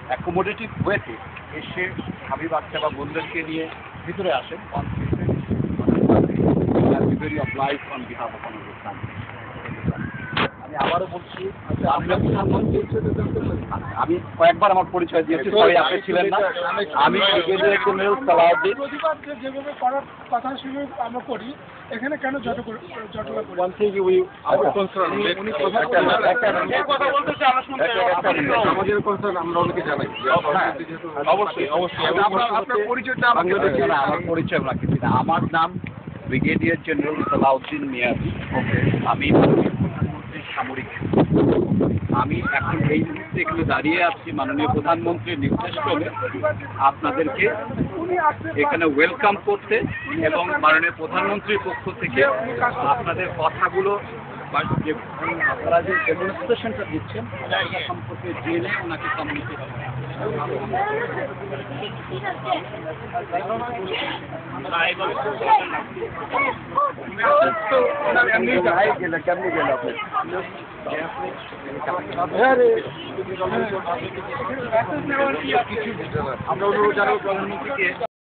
Accommodative ওয়েতে এসে স্বামী বাচ্চা বা বোনদেরকে নিয়ে ভিতরে আসেন very oblige on behalf of honourable country. আমি আবারও বলছি, আমি কয়েকবার আমার পরিচয় দিয়েছি, সবাই আপনি ছিলেন না। আমি ব্রিগেডিয়ার জেনারেল সালাউদ্দিন। প্রতিবাদ যেভাবে করার কথা সেভাবে আমরা করি, এখানে কেন জটলা আমাদের কনসার্ন আমরা অনেকে জানাই। অবশ্যই অবশ্যই আপনার পরিচয়টা আমার পরিচয় রাখছি না। আমার নাম ব্রিগেডিয়ার জেনারেল সালাউদ্দিন মিয়াজি। আমি প্রধানমন্ত্রীর সামরিক। আমি এখন এই মুহূর্তে এখানে দাঁড়িয়ে আছি মাননীয় প্রধানমন্ত্রীর নির্দেশ ক্রমে আপনাদেরকে এখানে ওয়েলকাম করতে এবং মাননীয় প্রধানমন্ত্রীর পক্ষ থেকে আপনাদের কথাগুলো বা যে আপনারা যে ডেমনস্ট্রেশনটা দিচ্ছেন সেটা সম্পর্কে জেনে ওনাকে কমিউনিকেট কেমনি গেল আমরা অনুরোধ জানাবো প্রধানমন্ত্রীকে